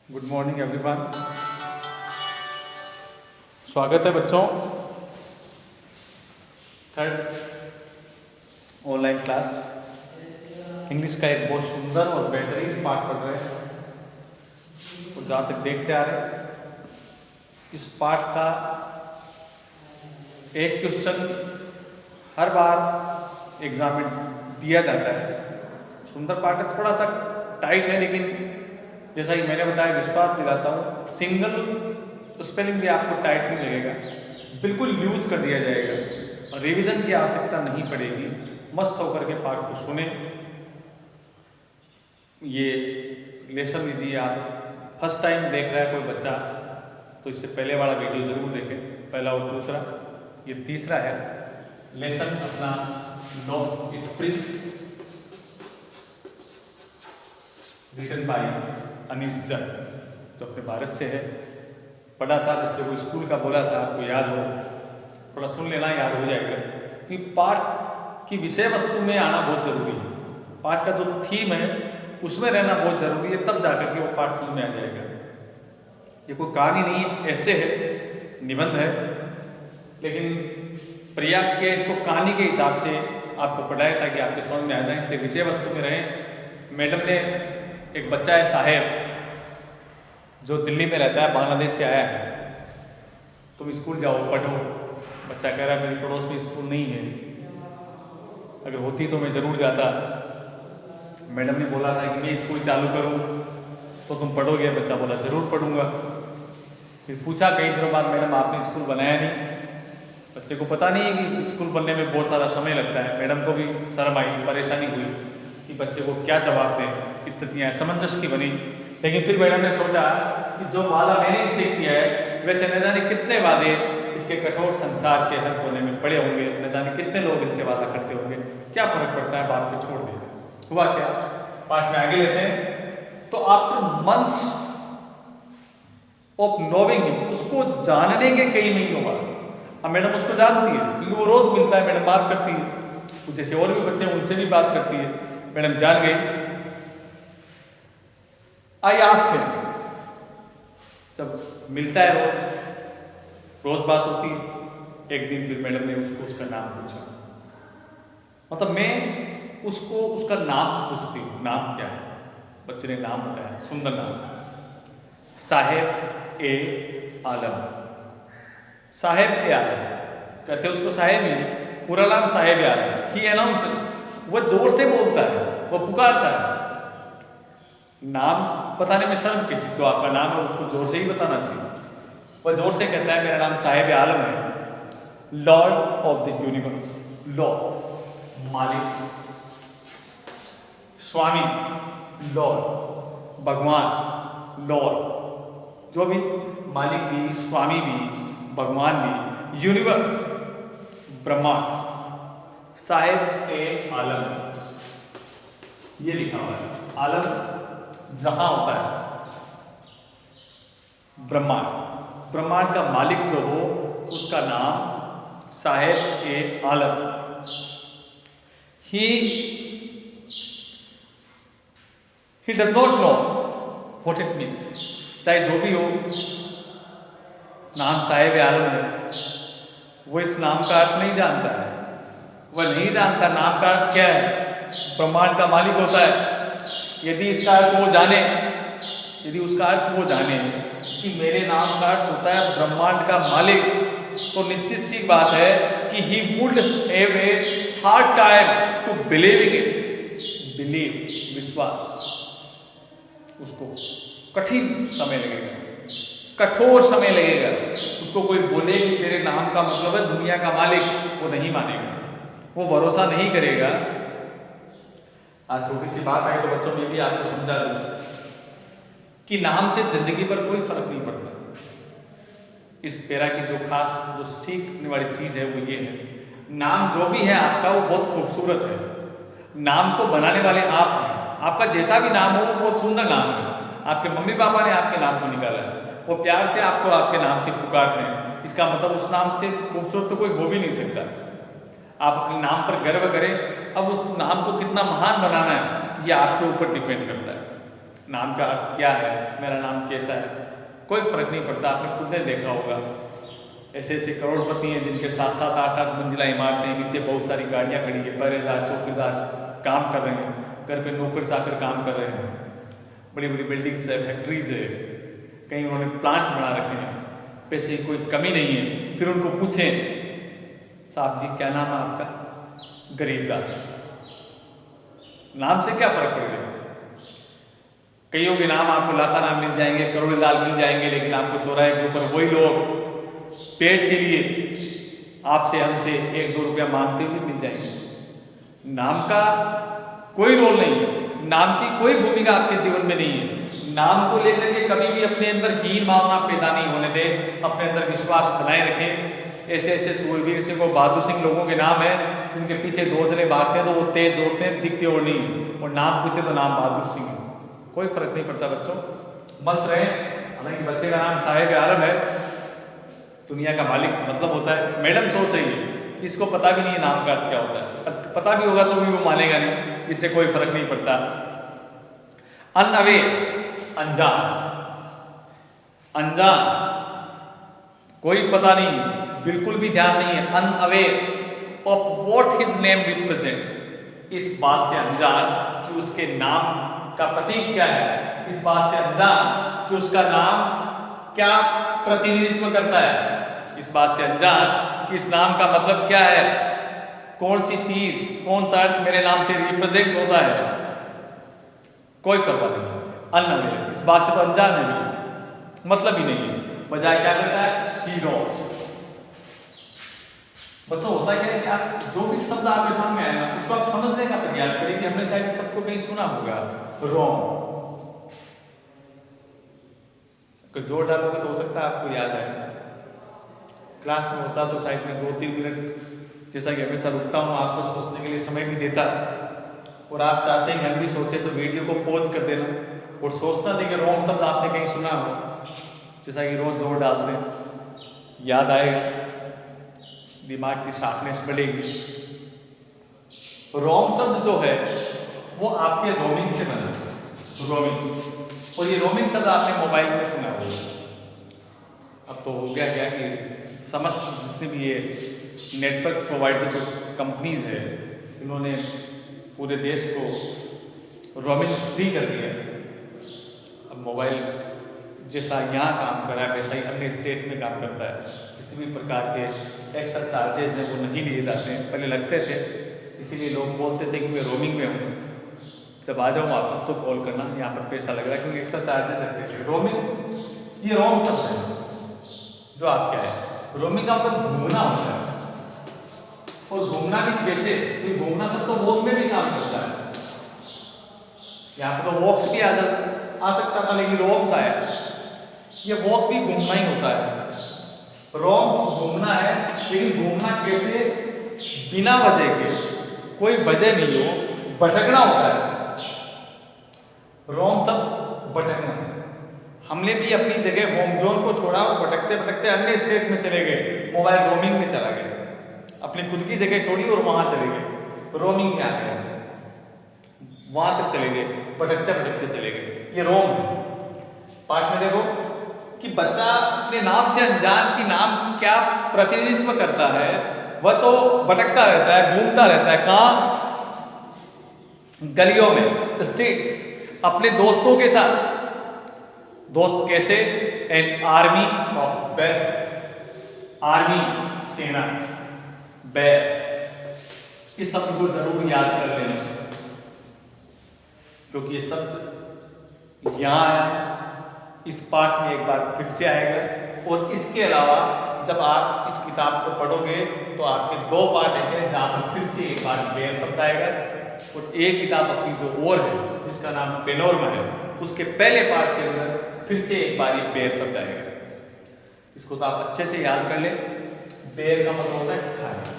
Good morning everyone. स्वागत है बच्चों, थर्ड ऑनलाइन क्लास इंग्लिश का एक बहुत सुंदर और बेहतरीन पाठ पढ़ रहे हैं। और जहाँ तक देखते आ रहे हैं, इस पाठ का एक क्वेश्चन हर बार एग्जाम में दिया जाता है। सुंदर पाठ है, थोड़ा सा टाइट है, लेकिन जैसा कि मैंने बताया, विश्वास दिलाता हूँ सिंगल स्पेलिंग भी आपको टाइट नहीं लगेगा, बिल्कुल यूज कर दिया जाएगा और रिवीजन की आवश्यकता नहीं पड़ेगी। मस्त होकर के पाठ को सुने। ये लेसन यदि आप फर्स्ट टाइम देख रहा है कोई बच्चा, तो इससे पहले वाला वीडियो जरूर देखें, पहला और दूसरा। ये तीसरा है लेसन अपना lost spring, written by Anees Jung, जो अपने भारत से है। पढ़ा था बच्चे को, स्कूल का बोला था, आपको याद हो, थोड़ा सुन लेना, याद हो जाएगा। कि पाठ की विषय वस्तु में आना बहुत जरूरी है, पाठ का जो थीम है उसमें रहना बहुत जरूरी है, तब जाकर के वो पाठ समझ में आ जाएगा। ये कोई कहानी नहीं है, ऐसे है, निबंध है, लेकिन प्रयास किया इसको कहानी के हिसाब से आपको पढ़ाया ताकि आपके समझ में आ जाए, इसलिए विषय वस्तु में रहें। मैडम ने, एक बच्चा है साहेब, जो दिल्ली में रहता है, बांग्लादेश से आया है, तुम स्कूल जाओ पढ़ो। बच्चा कह रहा है मेरे पड़ोस में स्कूल नहीं है, अगर होती तो मैं ज़रूर जाता। मैडम ने बोला था कि मैं स्कूल चालू करूं तो तुम पढ़ोगे? बच्चा बोला ज़रूर पढ़ूंगा। फिर पूछा कई दिनों बाद, मैडम आपने स्कूल बनाया नहीं? बच्चे को पता नहीं है कि स्कूल बनने में बहुत सारा समय लगता है। मैडम को भी शर्म आई, परेशानी हुई कि बच्चे को क्या जवाब दें, स्थितियाँ असमंजस की बनी। लेकिन फिर मैडम ने सोचा कि जो वादा मैंने इससे किया है, वैसे न जाने कितने वादे इसके कठोर संसार के हर कोने में पड़े होंगे, न जाने कितने लोग इनसे वादा करते होंगे, क्या फर्क पड़ता है, बात को छोड़ देगा। हुआ क्या, पाठ में आगे लेते हैं। तो आफ्टर मंथ्स ऑफ नोविंग हिम, उसको जानने के कई महीनों बाद, अब मैडम उसको जानती है क्योंकि वो रोज मिलता है, मैडम बात करती है, जैसे और भी बच्चे हैं उनसे भी बात करती है, मैडम जान गई। आई आस्क्ड हिम, जब मिलता है रोज बात होती है, एक दिन फिर मैडम ने उसको उसका नाम पूछा। मतलब मैं उसको उसका नाम पूछती हूँ, नाम क्या है? बच्चे ने नाम बताया, सुंदर नाम, साहेब ए आलम। साहेब ए आलम कहते हैं उसको, साहेब ही, पूरा नाम साहेब ए आलम। ही अनाउंसेस, वह जोर से बोलता है, वह पुकारता है। नाम बताने में शर्म किसी, जो आपका नाम है उसको जोर से ही बताना चाहिए। वह जोर से कहता है मेरा नाम साहेब आलम है। Lord of the universe, Lord मालिक, स्वामी लॉर्ड, भगवान लॉर्ड, जो भी मालिक भी, स्वामी भी, भगवान भी, यूनिवर्स ब्रह्मांड, साहेब ए आलम, ये लिखा हुआ है। आलम जहां होता है, ब्रह्मांड, ब्रह्मांड का मालिक जो हो उसका नाम साहेब ए आलम। He does not know what it means, चाहे जो भी हो, नाम साहेब ए आलम है, वो इस नाम का अर्थ नहीं जानता है। वह नहीं जानता नाम का अर्थ क्या है। ब्रह्मांड का मालिक होता है, यदि इसका अर्थ वो जाने, यदि उसका अर्थ वो जाने कि मेरे नाम का अर्थ होता है ब्रह्मांड का मालिक, तो निश्चित सी बात है कि he would have a hard time to believing it. Believe, विश्वास, उसको कठिन समय लगेगा, कठोर समय लगेगा। उसको कोई बोले कि तेरे नाम का मतलब है दुनिया का मालिक, वो नहीं मानेगा, वो भरोसा नहीं करेगा। आज छोटी सी बात आई तो बच्चों में भी आपको समझा दूं कि नाम से जिंदगी पर कोई फर्क नहीं पड़ता। इस पेरा की जो खास, जो सीखने वाली चीज है वो ये है, नाम जो भी है आपका वो बहुत खूबसूरत है। नाम को बनाने वाले आप हैं। आपका जैसा भी नाम हो वो बहुत सुंदर नाम है। आपके मम्मी पापा ने आपके नाम को निकाला है, वो प्यार से आपको आपके नाम से पुकारते हैं। इसका मतलब उस नाम से खूबसूरत तो कोई हो भी नहीं सकता। आप अपने नाम पर गर्व करें। अब उस नाम को कितना महान बनाना है ये आपके ऊपर डिपेंड करता है। नाम का अर्थ क्या है, मेरा नाम कैसा है, कोई फर्क नहीं पड़ता। आपने खुद ने देखा होगा ऐसे ऐसे करोड़पति हैं जिनके 7-7 8-8 मंजिला इमारतें हैं, नीचे बहुत सारी गाड़ियाँ खड़ी है, पहरेदार चौकीदार काम कर रहे हैं, घर पे नौकर चाकर काम कर रहे हैं, बड़ी बड़ी बिल्डिंग्स है, फैक्ट्रीज है, कहीं उन्होंने प्लांट बना रखे हैं, पैसे की कोई कमी नहीं है। फिर उनको पूछें साहब जी क्या नाम है आपका, गरीबदास, नाम से क्या फर्क पड़ गया। कईयों के नाम आपको लाखा नाम मिल जाएंगे, करोड़ेदार मिल जाएंगे, लेकिन आपको चौराहे के ऊपर वही लोग पेट के लिए आपसे हमसे 1-2 रुपया मांगते हुए मिल जाएंगे। नाम का कोई रोल नहीं है, नाम की कोई भूमिका आपके जीवन में नहीं है। नाम को लेकर के कभी भी अपने अंदर हीन भावना पैदा नहीं होने दे, अपने अंदर विश्वास बनाए रखें। ऐसे ऐसे सूरवीर सिंह और बहादुर सिंह लोगों के नाम है जिनके पीछे 2 जने भागते हैं तो वो तेज दौड़ते हैं, दिखते और नहीं, और नाम पूछे तो नाम बहादुर सिंह है। कोई फर्क नहीं पड़ता बच्चों, मस्त रहे। हालांकि बच्चे का नाम साहेब आलम है, दुनिया का मालिक मतलब होता है। मैडम सोच रही है इसको पता भी नहीं है नाम का अर्थ क्या होता है, पता भी होगा तो भी वो मानेगा नहीं, इससे कोई फर्क नहीं पड़ता। अनअवेयर, अनजान, अनजान, कोई पता नहीं, बिल्कुल भी ध्यान नहीं है। Unaware of what his name represents, इस बात से अनजान कि उसके नाम का प्रतीक क्या है, इस बात से अनजान कि उसका नाम क्या प्रतिनिधित्व करता है, इस बात से अनजान कि इस नाम का मतलब क्या है, कौन सी चीज, कौन सा अर्थ मेरे नाम से रिप्रेजेंट होता है, कोई परवाह नहीं। अनअवेयर, इस बात से तो अनजान है, मतलब ही नहीं है, बजाय क्या करता है, हीरोज। बच्चों होता क्या है कि आप जो भी शब्द आपके सामने आए ना उसको आप समझने का प्रयास करें कि हमने शायद सबको कहीं सुना होगा। रोम तो जोर डालोगे तो हो सकता है आपको याद आए, क्लास में होता तो शायद मैं 2-3 मिनट जैसा कि हमेशा रुकता हूँ आपको सोचने के लिए समय भी देता, और आप चाहते हैं कि हम भी सोचे तो वीडियो को पॉज कर देना और सोचना था कि रोम शब्द आपने कहीं सुना हो, जैसा कि रोज जोर डालते हैं याद आएगा, दिमाग की शार्पनेस बढ़ेगी। रोम शब्द जो है वो आपके रोमिंग से बना है, रोमिंग, और ये रोमिंग शब्द आपने मोबाइल में सुना होगा। अब तो हो गया क्या कि समस्त जितने भी ये नेटवर्क प्रोवाइडर जो कंपनीज है इन्होंने पूरे देश को रोमिंग फ्री कर दिया। अब मोबाइल जैसा यहाँ काम कर रहा है वैसा ही अन्य स्टेट में काम करता है, किसी भी प्रकार के एक्स्ट्रा चार्जेस हैं वो नहीं लिए जाते हैं, पहले लगते थे, इसीलिए लोग बोलते थे कि मैं रोमिंग में हूँ, जब आ जाऊँ वापस तो कॉल करना, यहाँ पर पैसा लग रहा है, क्योंकि एक्स्ट्रा चार्जेस लगते थे। रोमिंग, ये रोम शब्द है जो आप क्या है, रोमिंग का मतलब घूमना होता है, और घूमना भी कैसे, घूमना सब तो वॉक में भी काम करता है, यहाँ पर तो वॉक्स भी आ सकता था लेकिन रोम्स आया, ये वॉक भी घूमना ही होता है। रोम्स घूमना है, लेकिन घूमना कैसे, बिना वजह के, कोई वजह नहीं हो, भटकना होता है। रोम सब भटकना, हमने भी अपनी जगह होम जोन को छोड़ा और भटकते भटकते अन्य स्टेट में चले गए, मोबाइल रोमिंग में चला गया, अपनी खुद की जगह छोड़ी और वहां चले गए, रोमिंग में आ गए, वहां तक चले गए, भटकते भटकते चले गए, ये रोम है। पाठ में देखो कि बच्चा अपने नाम से अनजान की नाम क्या प्रतिनिधित्व करता है, वह तो भटकता रहता है, घूमता रहता है, कहाँ, गलियों में, स्ट्रीट्स, अपने दोस्तों के साथ। दोस्त कैसे, एन आर्मी ऑफ बेर, आर्मी सेना, बेर, इस शब्द को जरूर याद कर लेना, क्योंकि ये शब्द यहाँ आया, इस पाठ में एक बार फिर से आएगा, और इसके अलावा जब आप इस किताब को पढ़ोगे तो आपके 2 पार्ट ऐसे हैं जहाँ पर फिर से एक बार बेर शब्द आएगा, और एक किताब अपनी जो और है जिसका नाम पेनोरमा है, उसके पहले पार्ट के अंदर फिर से एक बार ये बेर शब्द आएगा। इसको तो आप अच्छे से याद कर ले। बेर का मतलब होता है खाली,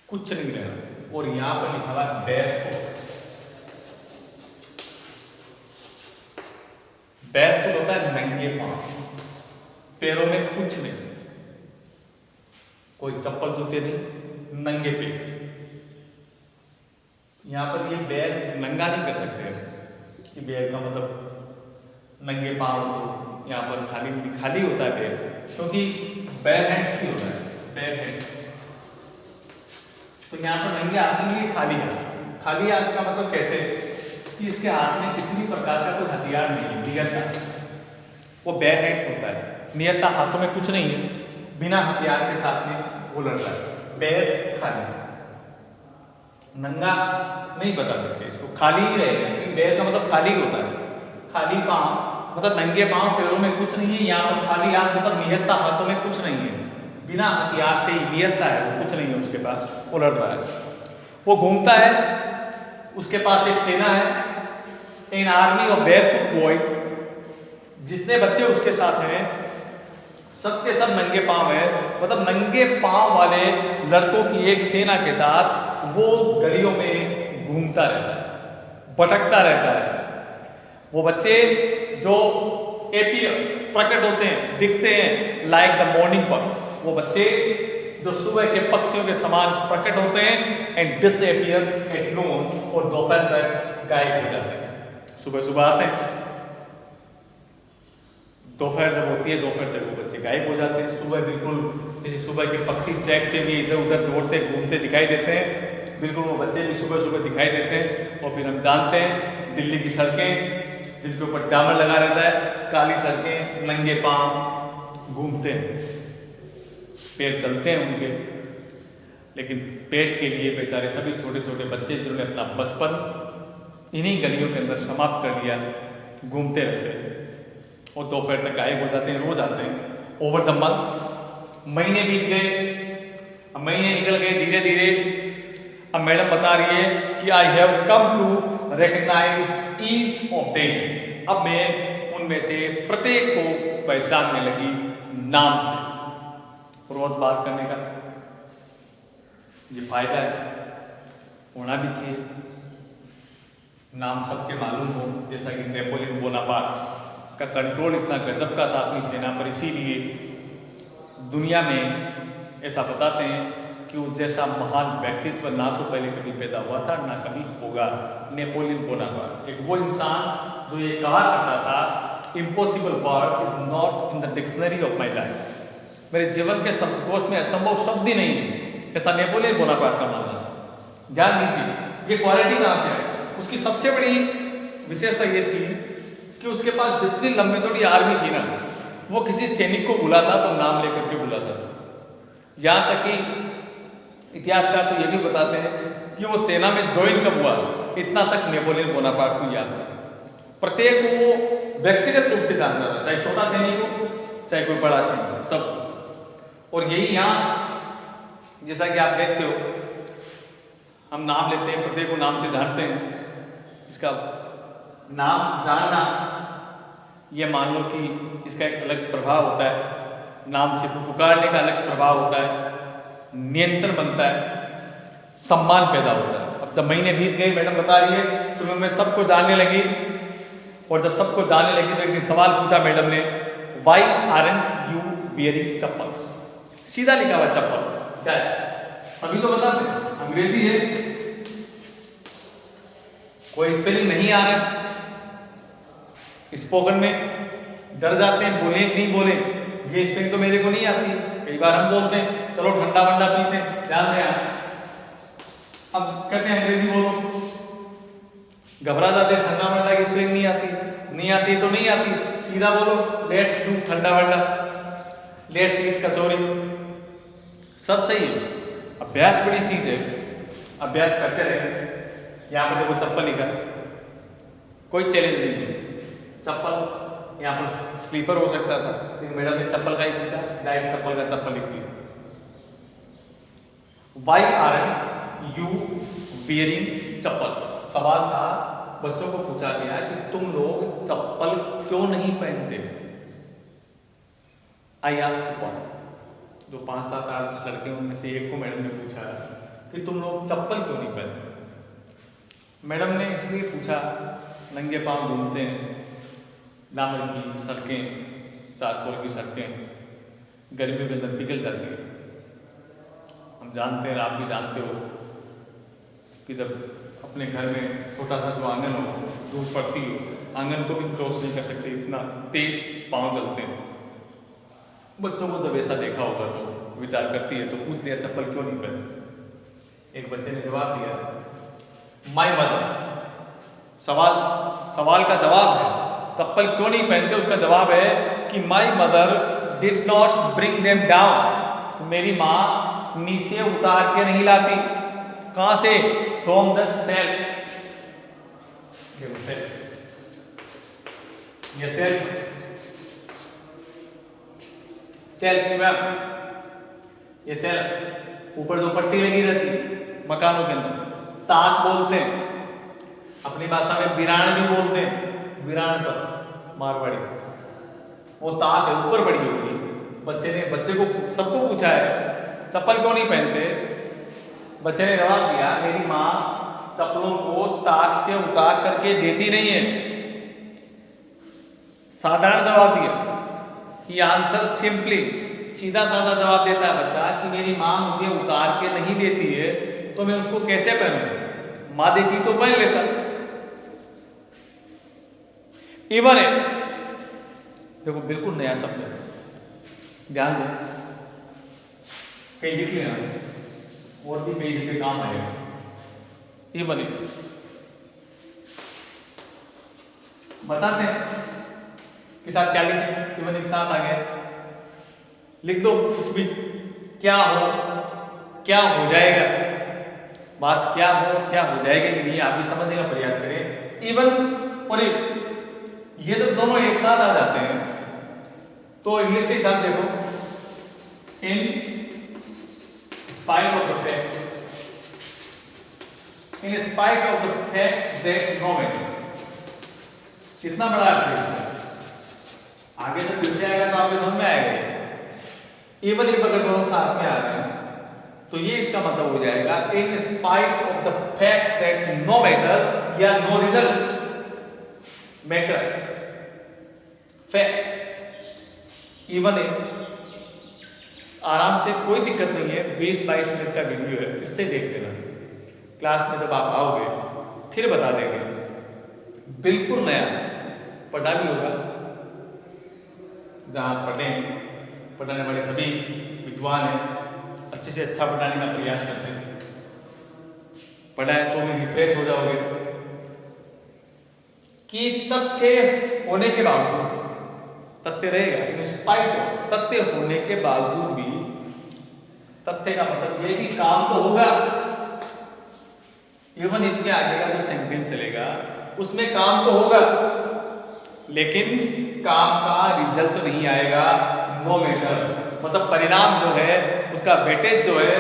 कुछ नहीं रहना, और यहां पर लिखा हुआ बेरफुट। बेरफुट होता है नंगे पांव, पैरों में कुछ नहीं, कोई चप्पल जूते नहीं, नंगे पैर। यहाँ पर ये बैर नंगा नहीं कर सकते कि बैर का मतलब नंगे पाँव हो, यहाँ पर खाली होता है बैर, क्योंकि बैर हैंड्स भी होता है, बैर हैंड्स। तो यहाँ पर नंगे हाथ में खाली हाथ। खाली हाथ का मतलब कैसे कि इसके हाथ में किसी भी प्रकार का कोई हथियार नहीं है, नियत, वो बैर हैंड्स होता है, नियत हाथों में कुछ नहीं है, बिना हथियार के साथ में वो लड़ रहा है, बैर खाली, नंगा नहीं बता सकते इसको, खाली ही रहेगा, क्योंकि बैर का मतलब खाली होता है। खाली पाँव मतलब नंगे पाँव, पैरों में कुछ नहीं है, यहाँ पर खाली हाथ मतलब नियत हाथों में कुछ नहीं है, बिना हथियार से ही नियत है, वो कुछ नहीं है उसके पास, वो लड़ रहा है, वो घूमता है, उसके पास एक सेना है, इन आर्मी ऑफ बेयरफुट बॉयज, जितने बच्चे उसके साथ हैं सबके सब नंगे पांव है, मतलब नंगे पांव वाले लड़कों की एक सेना के साथ वो गलियों में घूमता रहता है, भटकता रहता है। वो बच्चे जो प्रकट होते हैं, दिखते हैं लाइक द मॉर्निंग बर्ड्स, वो बच्चे जो सुबह के पक्षियों के समान प्रकट होते हैं एंड डिसअपीयर एट नून, और दोपहर तक गायब हो जाते हैं। सुबह सुबह आते हैं, दोपहर जब होती है दोपहर तक वो बच्चे गायब हो जाते हैं। सुबह बिल्कुल जैसे सुबह के पक्षी चहकते हुए इधर उधर दौड़ते घूमते दिखाई देते हैं, बिल्कुल वो बच्चे भी सुबह सुबह दिखाई देते हैं। और फिर हम जानते हैं दिल्ली की सड़कें जिनके ऊपर डामर लगा रहता है, काली सड़कें, नंगे पाँव घूमते हैं, पैर चलते हैं उनके, लेकिन पेट के लिए बेचारे सभी छोटे छोटे बच्चे जिन्होंने अपना बचपन इन्हीं गलियों के अंदर समाप्त कर दिया, घूमते रहते हैं और दोपहर तक गायब हो जाते हैं, रोज आते हैं। ओवर द मंथ्स, महीने बीत गए, अब महीने निकल गए धीरे धीरे। अब मैडम बता रही है कि I have come to recognise each of them, अब मैं उनमें से प्रत्येक को पहचानने लगी नाम से। रोज बात करने का ये फायदा है, होना भी चाहिए, नाम सबके मालूम हो। जैसा कि नेपोलियन बोनापार्ट का कंट्रोल इतना गजब का था अपनी सेना पर, इसीलिए दुनिया में ऐसा बताते हैं कि उस जैसा महान व्यक्तित्व ना तो पहले कभी पैदा हुआ था ना कभी होगा। नेपोलियन बोनापार्ट एक वो इंसान जो ये कहा करता था, impossible word is not in the dictionary of my life, मेरे जीवन के शब्दकोश में असंभव शब्द ही नहीं है, ऐसा नेपोलियन बोनापार्ट का मानना था। ध्यान दीजिए ये क्वालिटी कहाँ से आई। उसकी सबसे बड़ी विशेषता ये थी कि उसके पास जितनी लंबी चौड़ी आर्मी थी ना, वो किसी सैनिक को बुलाता तो नाम लेकर के बुलाता था। यहाँ तक कि इतिहासकार तो ये भी बताते हैं कि वो सेना में ज्वाइन कब हुआ, इतना तक नेपोलियन बोनापार्ट को याद था। प्रत्येक को वो व्यक्तिगत रूप से जानता था, चाहे छोटा सैनिक हो चाहे कोई बड़ा सैनिक हो, सब। और यही यहाँ जैसा कि आप देखते हो, हम नाम लेते हैं, प्रत्येक को नाम से जानते हैं। इसका नाम जानना, ये मान लो कि इसका एक अलग प्रभाव होता है, नाम से पुकारने का अलग प्रभाव होता है, नियंत्रण बनता है, सम्मान पैदा होता है। अब जब महीने बीत गए, मैडम बता रही है, तो मैं सबको जानने लगी, और जब सबको जानने लगी तो एक दिन सवाल पूछा मैडम ने, why aren't you wearing chappals? सीधा लिखा हुआ चप्पल क्या है, अभी तो बता दें, अंग्रेजी है, कोई स्पेलिंग नहीं आ रहा, स्पोकन में डर जाते हैं, बोले नहीं बोले, ये स्पेलिंग तो मेरे को नहीं आती। कई बार हम बोलते हैं चलो ठंडा वंडा पीते हैं, ध्यान दें आप। अब कहते हैं अंग्रेजी बोलो, घबरा जाते हैं, ठंडा वंडा की स्पेलिंग नहीं आती, नहीं आती तो नहीं आती, सीधा बोलो लेट्स डू ठंडा वंडा, लेट्स ईट कचौरी, सब सही है। अभ्यास बड़ी चीज है, अभ्यास करते रहे। यहाँ पर देखो चप्पल लिखा, कोई चैलेंज नहीं है, चप्पल यहाँ पर स्लीपर हो सकता था, लेकिन मैडम ने चप्पल का ही पूछा, डायरेक्ट चप्पल का चप्पल लिख दिया। Why are you wearing chappals? सवाल था, बच्चों को पूछा गया कि तुम लोग चप्पल क्यों नहीं पहनते। आई आस्क्ड फॉर, जो 5, 7, 8 लड़के उनमें से एक को मैडम ने पूछा कि तुम लोग चप्पल क्यों नहीं पहनते। मैडम ने इसलिए पूछा, नंगे पांव घूमते हैं, डामर की सड़कें, चारकोल की सड़कें गर्मी के अंदर पिघल जाती है। हम जानते हैं, आप भी जानते हो कि जब अपने घर में छोटा सा जो आंगन हो, धूप पड़ती हो, आंगन को भी क्रॉस नहीं कर सकते, इतना तेज पाँव चलते हैं। बच्चों को जब ऐसा देखा होगा तो विचार करती है, तो पूछ लिया चप्पल क्यों नहीं पहनते। एक बच्चे ने जवाब दिया, माय मदर। सवाल का जवाब है, चप्पल क्यों नहीं पहनते, उसका जवाब है कि my mother did not bring them down. मेरी माँ नीचे उतार के नहीं लाती। कहां से? From the self. ये सेल्फ स्वयं, ये सेल्फ ऊपर जो पट्टी लगी रहती है मकानों के अंदर, ताक बोलते हैं, अपनी भाषा में बिराण भी बोलते हैं, बिराण पर मारवाड़ी, वो ताक है ऊपर पड़ी हुई। बच्चे को सबको पूछा है चप्पल क्यों नहीं पहनते। बच्चे ने जवाब दिया, मेरी माँ चप्पलों को ताक से उतार करके देती नहीं है। साधारण जवाब दिया कि आंसर सिंपली, सीधा साधा जवाब देता है बच्चा कि मेरी माँ मुझे उतार के नहीं देती है, तो मैं उसको कैसे पहनूं, माँ देती तो पहन लेता। इवन एक देखो बिल्कुल नया शब्द है, ध्यान दो, कहीं लिख लेना और भी कई जगह काम आएगा। इवन एक बताते हैं कि साथ क्या लिखे, इवन एक साथ आ गया, लिख दो कुछ भी, क्या हो जाएगा, बात क्या हो जाएगा कि नहीं, आप भी समझने का प्रयास करें। इवन और एक, ये जब दोनों एक साथ आ जाते हैं तो इंग्लिश के साथ देखो, in spite of the fact, in spite of the fact that no matter. कितना बड़ा अर्थ है इसका, आगे जब फिर से आएगा तो आपको समझ में आएगा। इवन इफ अगर दोनों साथ में आ रहे हैं तो ये इसका मतलब हो जाएगा in spite of the fact that no matter या no result matter. Fact even if, आराम से कोई दिक्कत नहीं है, 20-22 मिनट का वीडियो है, फिर से देख लेना, क्लास में जब आप आओगे फिर बता देंगे, बिल्कुल नया पढ़ा भी होगा। जहाँ पढ़ाने वाले सभी विद्वान हैं, अच्छे से अच्छा पढ़ाने का प्रयास करते हैं, पढ़ाए तो भी रिफ्रेश हो जाओगे। कि तथ्य होने के बावजूद, तथ्य रहेगा इन स्पाइट ऑफ, तथ्य होने के बावजूद भी, तथ्य का मतलब ये कि काम तो होगा। इवन इनके आगे का जो सेंटेंस चलेगा उसमें काम तो होगा, लेकिन काम का रिजल्ट नहीं आएगा, नो मैटर, मतलब परिणाम जो है उसका वेटेज जो है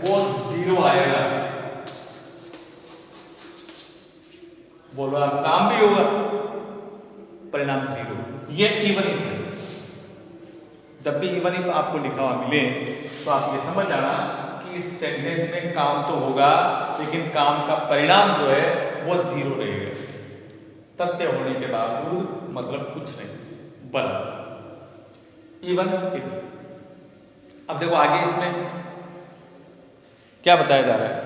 वो 0 आएगा। बोलो आप, काम भी होगा परिणाम 0, ये इवन इफ है। जब भी इवन इफ आपको लिखा हुआ मिले तो आप ये समझ जाना कि इस सेंटेंस में काम तो होगा, लेकिन काम का परिणाम जो है वो 0 रहेगा। तथ्य होने के बावजूद मतलब कुछ नहीं, बल इवन इफ। अब देखो आगे इसमें क्या बताया जा रहा है,